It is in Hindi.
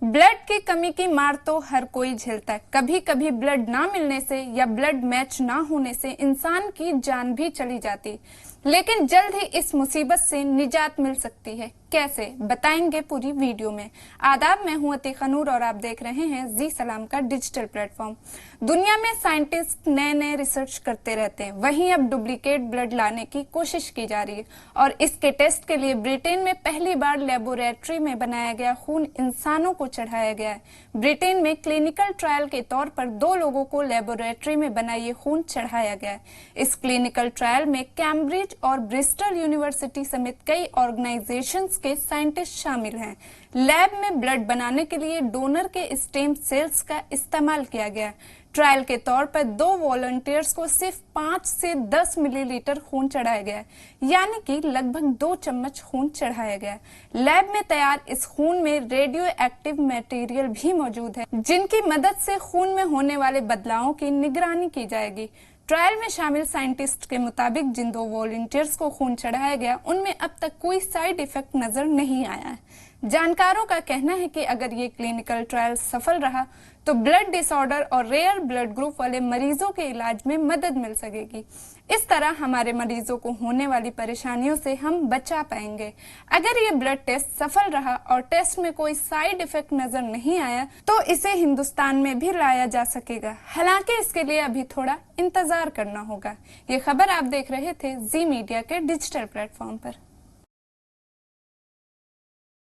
ब्लड की कमी की मार तो हर कोई झेलता है। कभी कभी ब्लड ना मिलने से या ब्लड मैच ना होने से इंसान की जान भी चली जाती, लेकिन जल्द ही इस मुसीबत से निजात मिल सकती है। कैसे, बताएंगे पूरी वीडियो में। आदाब, मैं हूं अतीका नूर और आप देख रहे हैं जी सलाम का डिजिटल प्लेटफॉर्म। दुनिया में साइंटिस्ट नए नए रिसर्च करते रहते हैं, वहीं अब डुप्लीकेट ब्लड लाने की कोशिश की जा रही है और इसके टेस्ट के लिए ब्रिटेन में पहली बार लेबोरेटरी में बनाया गया खून इंसानों को चढ़ाया गया है। ब्रिटेन में क्लिनिकल ट्रायल के तौर पर 2 लोगों को लेबोरेटरी में बना ये खून चढ़ाया गया है। इस क्लिनिकल ट्रायल में कैम्ब्रिज और ब्रिस्टल यूनिवर्सिटी समेत कई ऑर्गेनाइजेशंस के साइंटिस्ट शामिल हैं। लैब में ब्लड बनाने के लिए डोनर के स्टेम सेल्स का इस्तेमाल किया गया। ट्रायल के तौर पर 2 वॉलंटियर्स को सिर्फ 5 से 10 मिलीलीटर खून चढ़ाया गया, यानी कि लगभग 2 चम्मच खून चढ़ाया गया। लैब में तैयार इस खून में रेडियो एक्टिव मटेरियल भी मौजूद है, जिनकी मदद से खून में होने वाले बदलावों की निगरानी की जाएगी। ट्रायल में शामिल साइंटिस्ट के मुताबिक जिन 2 वॉलंटियर्स को खून चढ़ाया गया, उनमें अब तक कोई साइड इफेक्ट नजर नहीं आया है। जानकारों का कहना है कि अगर ये क्लिनिकल ट्रायल सफल रहा तो ब्लड डिसऑर्डर और रेयर ब्लड ग्रुप वाले मरीजों के इलाज में मदद मिल सकेगी। इस तरह हमारे मरीजों को होने वाली परेशानियों से हम बचा पाएंगे। अगर ये ब्लड टेस्ट सफल रहा और टेस्ट में कोई साइड इफेक्ट नजर नहीं आया तो इसे हिंदुस्तान में भी लाया जा सकेगा। हालांकि इसके लिए अभी थोड़ा इंतजार करना होगा। ये खबर आप देख रहे थे जी मीडिया के डिजिटल प्लेटफॉर्म पर।